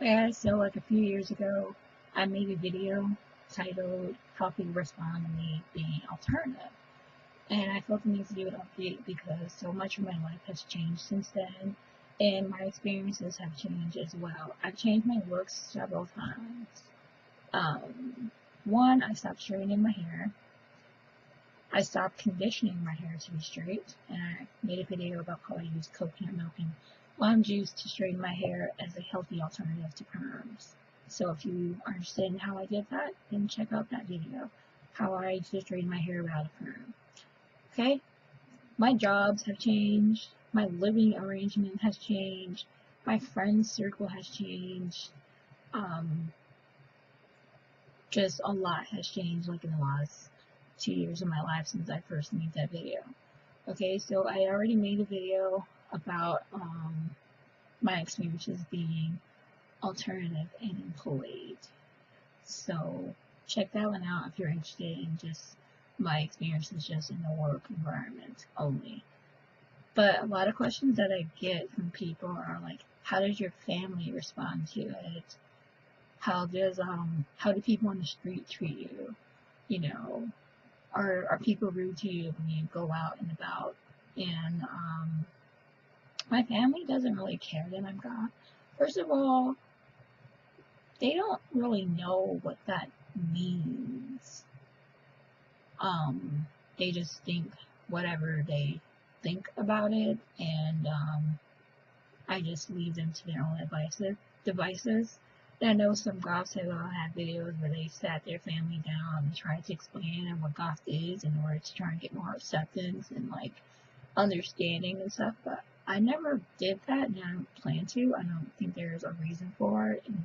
Yeah, so like a few years ago, I made a video titled How People Respond to Me Being Alternative. And I felt the need to do an update because so much of my life has changed since then, and my experiences have changed as well. I've changed my looks several times. Um, One, I stopped straightening my hair. I stopped conditioning my hair to be straight, and I made a video about how I use coconut milk and lime juice to straighten my hair as a healthy alternative to perms. So if you are interested in how I did that, then check out that video, how I used to straighten my hair without a perm. Okay? My jobs have changed, my living arrangement has changed, my friends circle has changed. Um, just a lot has changed like in the last 2 years of my life since I first made that video. Okay, so I already made a video about my experiences being alternative and employed. So check that one out if you're interested in just my experiences just in the work environment only. But a lot of questions that I get from people are like, how does your family respond to it? How do people on the street treat you? You know, are people rude to you when you go out and about? And my family doesn't really care that I'm goth. First of all, they don't really know what that means. They just think whatever they think about it, and I just leave them to their own devices. And I know some goths have had videos where they sat their family down and tried to explain them what goth is in order to try and get more acceptance and like understanding and stuff. But I never did that, and I don't plan to. I don't think there's a reason for it. And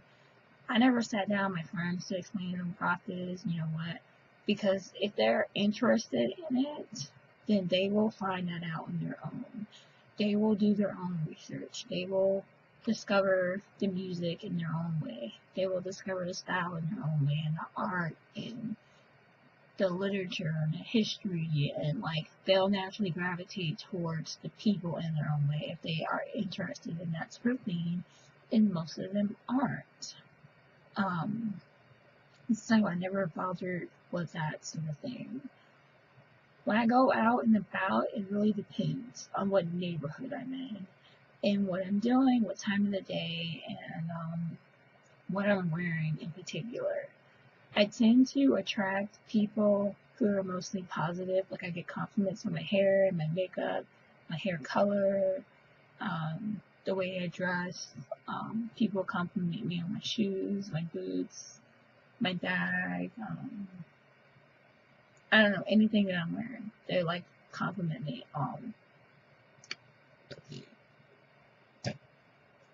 I never sat down with my friends to explain to them what goth is. You know what? Because if they're interested in it, then they will find that out on their own. They will do their own research. They will discover the music in their own way. They will discover the style in their own way, and the art and the literature and the history, and like they'll naturally gravitate towards the people in their own way if they are interested in that sort of thing, and most of them aren't. Um, so I never bothered with that sort of thing. When I go out and about, it really depends on what neighborhood I'm in and what I'm doing, what time of the day, and what I'm wearing in particular. I tend to attract people who are mostly positive. Like I get compliments on my hair and my makeup, my hair color, the way I dress. People compliment me on my shoes, my boots, my bag. I don't know, anything that I'm wearing. They like compliment me.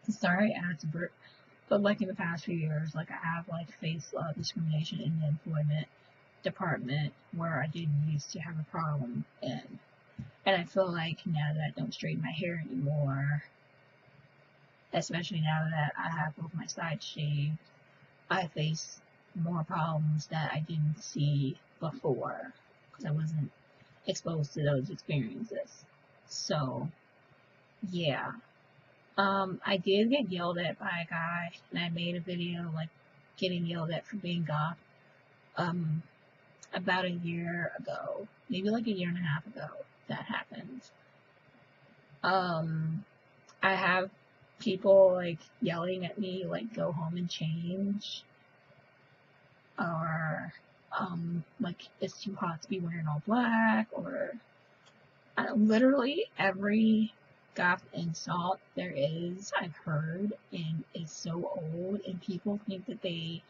Sorry, I had to burp. But like in the past few years, like I have like faced discrimination in the employment department where I didn't used to have a problem in. And I feel like now that I don't straighten my hair anymore, especially now that I have both my sides shaved, I face more problems that I didn't see before because I wasn't exposed to those experiences. So, yeah. I did get yelled at by a guy, and I made a video like getting yelled at for being goth. Um, about a year ago, maybe like a year and a half ago, that happened. I have people like yelling at me, like go home and change, or like it's too hot to be wearing all black, or literally every goth insult there is, I've heard, and it's so old, and people think that they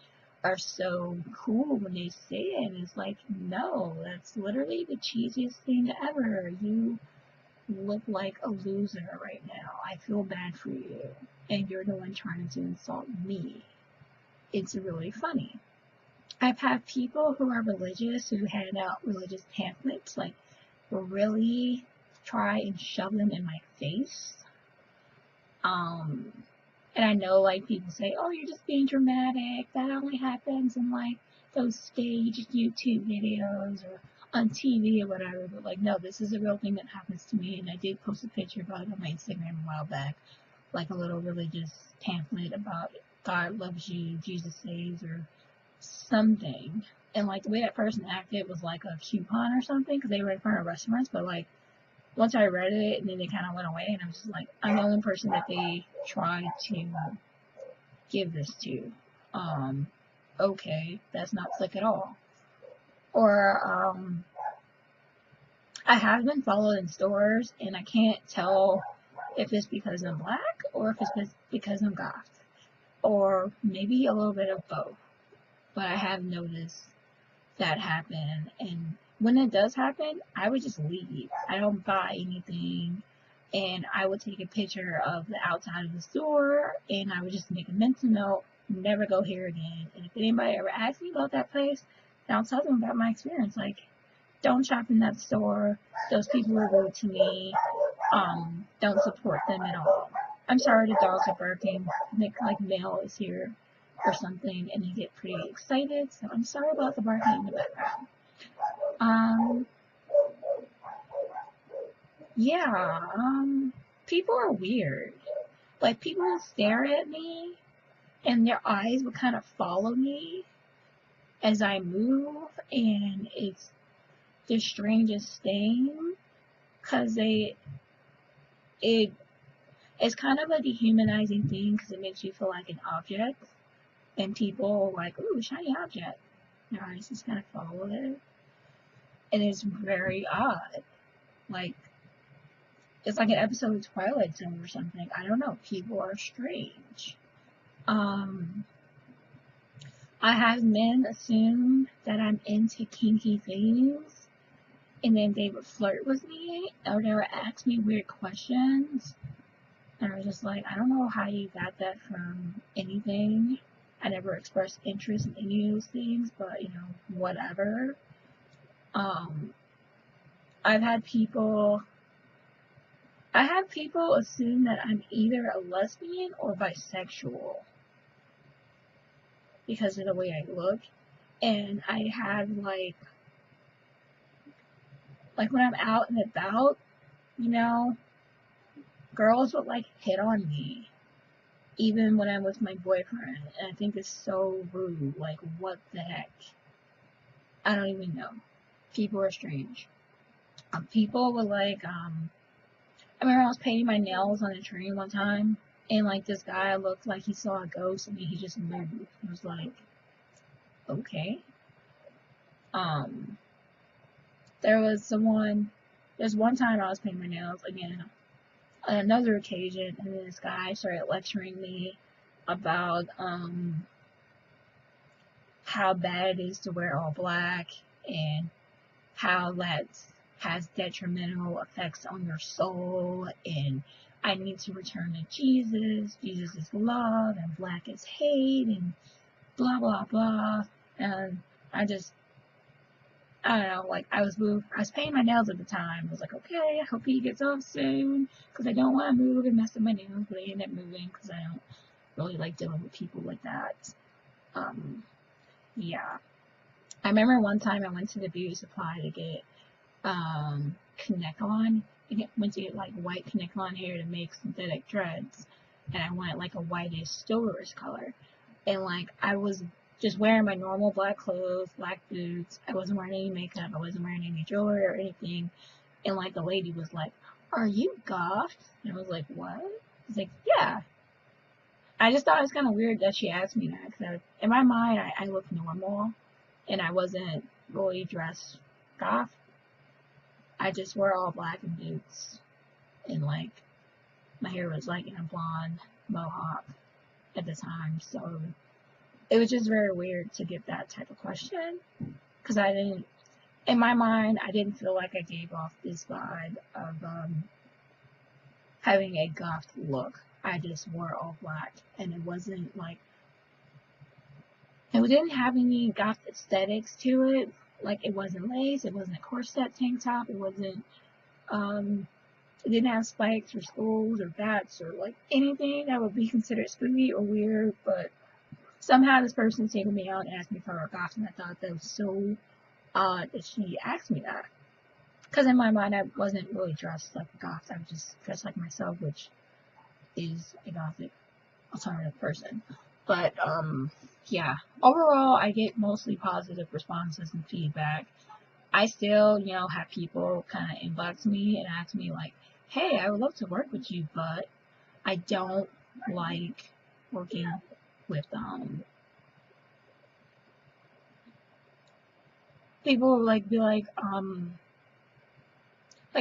are so cool when they say it, and it's like, no, that's literally the cheesiest thing ever. You look like a loser right now. I feel bad for you, and you're the one trying to insult me. It's really funny. I've had people who are religious who hand out religious pamphlets, like really try and shove them in my face. And I know like people say, oh, you're just being dramatic. That only happens in like those staged YouTube videos or on TV or whatever. But like, no, this is a real thing that happens to me. And I did post a picture about it on my Instagram a while back, like a little religious pamphlet about God loves you, Jesus saves, or something. And like the way that person acted was like a coupon or something, because they were in front of restaurants. But like once I read it, and then they kind of went away, and I was just like, I'm the only person that they tried to give this to. Okay, that's not slick at all. Or I have been followed in stores, and I can't tell if it's because I'm black or if it's because I'm goth, or maybe a little bit of both. But I have noticed that happen, and when it does happen, I would just leave. I don't buy anything, and I would take a picture of the outside of the store, and I would just make a mental note, never go here again. And if anybody ever asks me about that place, then I'll tell them about my experience. Like, don't shop in that store. Those people were rude to me. Don't support them at all. I'm sorry the dogs are barking. Nick, like, Mel is here or something, and they get pretty excited. So I'm sorry about the barking in the background. Yeah, people are weird. Like, people will stare at me, and their eyes will kind of follow me as I move, and it's the strangest thing, because it's kind of a dehumanizing thing, because it makes you feel like an object, and people are like, ooh, shiny object. Their eyes just kind of follow it, and it's very odd. Like, it's like an episode of Twilight Zone or something. I don't know. People are strange. I have men assume that I'm into kinky things, and then they would flirt with me, or they would ask me weird questions, and I was just like, I don't know how you got that from anything. I never expressed interest in any of those things, but, you know, whatever. I've had people assume that I'm either a lesbian or bisexual because of the way I look. And I had like when I'm out and about, you know, girls would like hit on me even when I'm with my boyfriend. And I think it's so rude. Like, what the heck? I don't even know. People are strange. People were like, I remember I was painting my nails on a train one time, and like this guy looked like he saw a ghost, and he just moved. I was like, okay. There's one time I was painting my nails again on another occasion, and this guy started lecturing me about how bad it is to wear all black, and how that has detrimental effects on your soul, and I need to return to Jesus. Jesus is love, and black is hate, and blah, blah, blah. And I don't know, like, I was painting my nails at the time. I was like, okay, I hope he gets off soon, because I don't want to move and mess up my nails, but I ended up moving, because I don't really like dealing with people like that. Yeah. I remember one time I went to the beauty supply to get Connect-On. I went to get like white Connect-On hair to make synthetic dreads, and I wanted like a whitish silverish color. And like I was just wearing my normal black clothes, black boots. I wasn't wearing any makeup. I wasn't wearing any jewelry or anything. And like the lady was like, "Are you goth?" And I was like, "What?" I was like, "Yeah." I just thought it was kind of weird that she asked me that, because in my mind I looked normal, and I wasn't really dressed goth. I just wore all black and boots, and like my hair was like in a blonde mohawk at the time, so it was just very weird to get that type of question, because in my mind, I didn't feel like I gave off this vibe of having a goth look. I just wore all black, and it wasn't like, it didn't have any goth aesthetics to it. Like, it wasn't lace, it wasn't a corset tank top, it wasn't, it didn't have spikes or skulls or bats or like anything that would be considered spooky or weird, but somehow this person singled me out and asked me for a goth, and I thought that was so odd that she asked me that. Because in my mind, I wasn't really dressed like a goth, I was just dressed like myself, which is a gothic alternative person. But, yeah, overall, I get mostly positive responses and feedback. I still, have people kind of inbox me and ask me, like, hey, I would love to work with you, but I don't like working with, people, like, be like,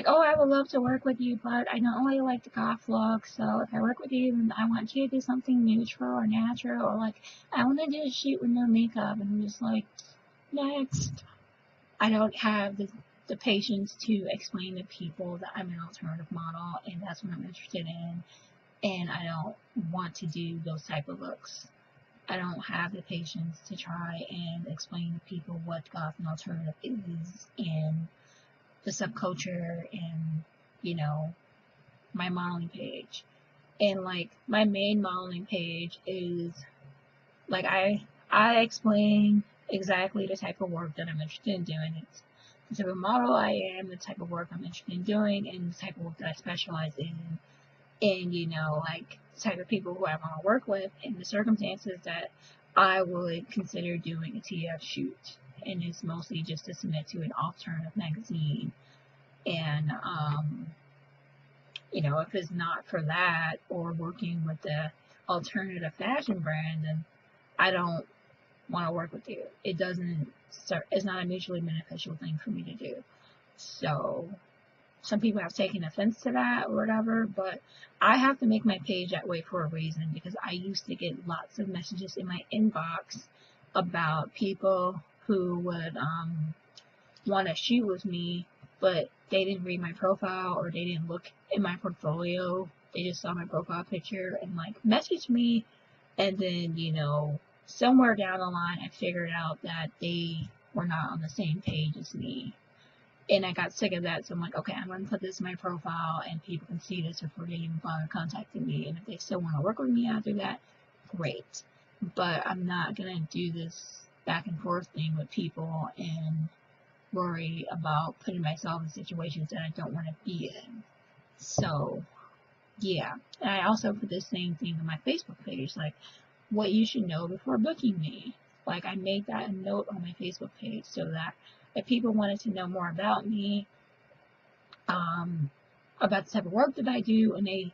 oh, I would love to work with you, but I don't really like the goth look, so if I work with you, then I want you to do something neutral or natural, or, like, I want to do a shoot with no makeup, and I'm just like, next. I don't have the patience to explain to people that I'm an alternative model, and that's what I'm interested in, and I don't want to do those type of looks. I don't have the patience to try and explain to people what goth and alternative is, and the subculture, and, my modeling page. And, like, my main modeling page is, like, I explain exactly the type of work that I'm interested in doing. It's the type of model I am, the type of work I'm interested in doing, and the type of work that I specialize in. And, like, the type of people who I want to work with, and the circumstances that I would consider doing a TF shoot. And it's mostly just to submit to an alternative magazine. And, if it's not for that, or working with the alternative fashion brand, then I don't want to work with you. It's not a mutually beneficial thing for me to do. So some people have taken offense to that or whatever, but I have to make my page that way for a reason, because I used to get lots of messages in my inbox about people who would want to shoot with me, but they didn't read my profile, or they didn't look in my portfolio. They just saw my profile picture and, like, messaged me, and then, somewhere down the line I figured out that they were not on the same page as me. And I got sick of that, so I'm like, okay, I'm going to put this in my profile, and people can see this before they even bother contacting me. And if they still want to work with me after that, great. But I'm not going to do this back and forth thing with people and worry about putting myself in situations that I don't want to be in. So, yeah. And I also put the same thing on my Facebook page, like, what you should know before booking me. Like, I made that a note on my Facebook page, so that if people wanted to know more about me, about the type of work that I do, and they,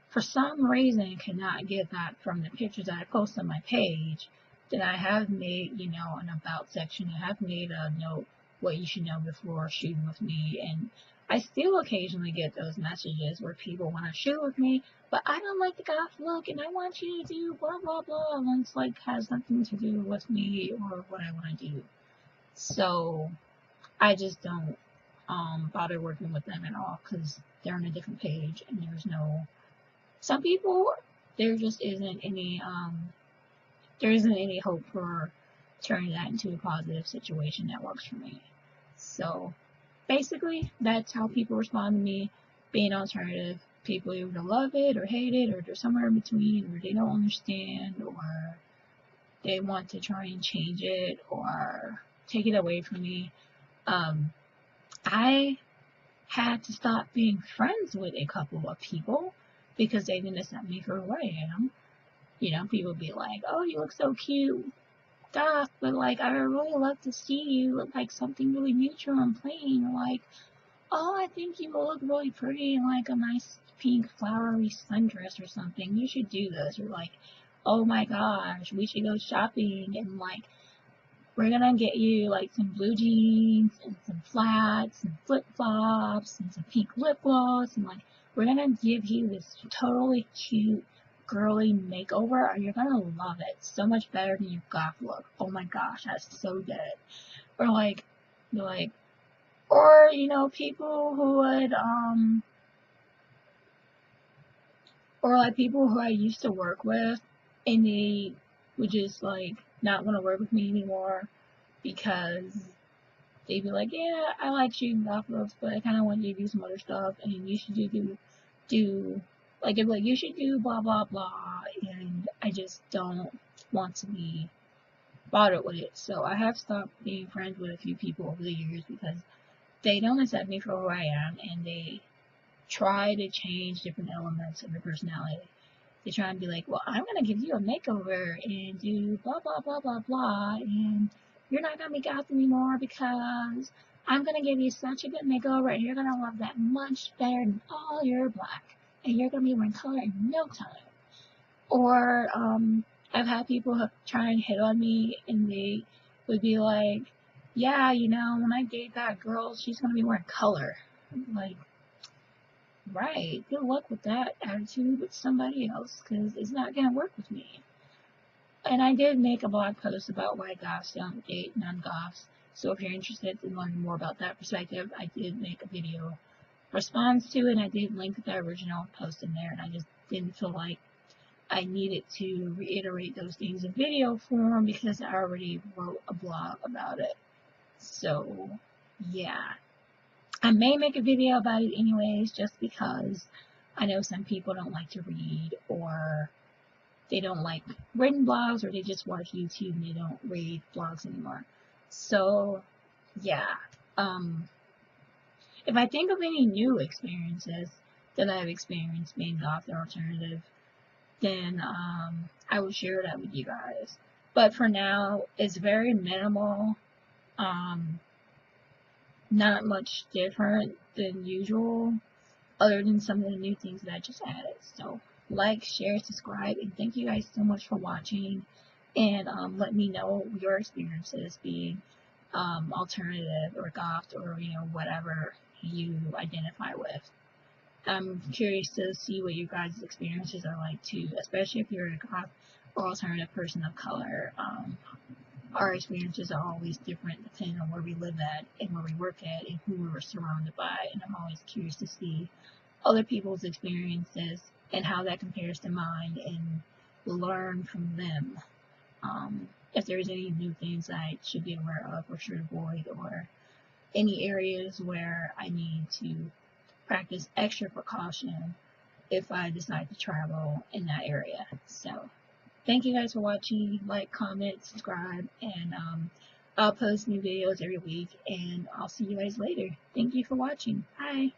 for some reason, cannot get that from the pictures that I post on my page, then I have made, an about section. I have made a note, what you should know before shooting with me. And I still occasionally get those messages where people want to shoot with me, but I don't like the goth look, and I want you to do blah blah blah, and it's like has nothing to do with me or what I want to do. So I just don't bother working with them at all, because they're on a different page, and there's no. Some people, there just isn't any there isn't any hope for turning that into a positive situation that works for me. So basically, that's how people respond to me being alternative. People either love it or hate it, or they're somewhere in between, or they don't understand, or they want to try and change it or take it away from me. I had to stop being friends with a couple of people because they didn't accept me for who I am. People be like, oh, you look so cute, stuff, but, like, I would really love to see you look like something really neutral and plain, like, oh, I think you will look really pretty in, like, a nice pink flowery sundress or something. You should do this. Or, like, oh my gosh, we should go shopping, and, like, we're gonna get you, like, some blue jeans and some flats and flip-flops and some pink lip gloss, and, like, we're gonna give you this totally cute girly makeover, and you're gonna love it so much better than your goth look. Oh my gosh, that's so good. Or, like, or, people who would, or, like, people who I used to work with, and they would just, like, not want to work with me anymore because they'd be like, yeah, I like shooting goth looks, but I kind of want you to do some other stuff, and you should like, they'd be like, you should do blah, blah, blah, and I just don't want to be bothered with it. So I have stopped being friends with a few people over the years because they don't accept me for who I am, and they try to change different elements of their personality. They try and be like, well, I'm gonna give you a makeover and do blah blah blah blah blah, and you're not gonna be goth anymore because I'm gonna give you such a good makeover, and you're gonna love that much better than all your black, and you're gonna be wearing color in no time. Or I've had people try and hit on me, and they would be like, yeah, you know, when I date that girl, she's gonna be wearing color. I'm like, right, good luck with that attitude with somebody else, because it's not gonna work with me. And I did make a blog post about why goths don't date non-goths. So if you're interested in learning more about that perspective, I did make a video response to it, and I did link the original post in there, and I just didn't feel like I needed to reiterate those things in video form because I already wrote a blog about it. So, yeah. I may make a video about it anyways, just because I know some people don't like to read, or they don't like written blogs, or they just watch YouTube and they don't read blogs anymore. So, yeah. If I think of any new experiences that I've experienced being goth or alternative, then I will share that with you guys. But for now, it's very minimal. Not much different than usual, other than some of the new things that I just added. So, like, share, subscribe, and thank you guys so much for watching. And let me know your experiences being alternative or goth, or whatever you identify with. I'm curious to see what you guys' experiences are like too, especially if you're a goth or alternative person of color. Our experiences are always different depending on where we live at and where we work at and who we're surrounded by, and I'm always curious to see other people's experiences and how that compares to mine, and learn from them. If there's any new things I should be aware of or should avoid, or any areas where I need to practice extra precaution if I decide to travel in that area. So, thank you guys for watching. Like, comment, subscribe, and I'll post new videos every week, and I'll see you guys later. Thank you for watching. Bye.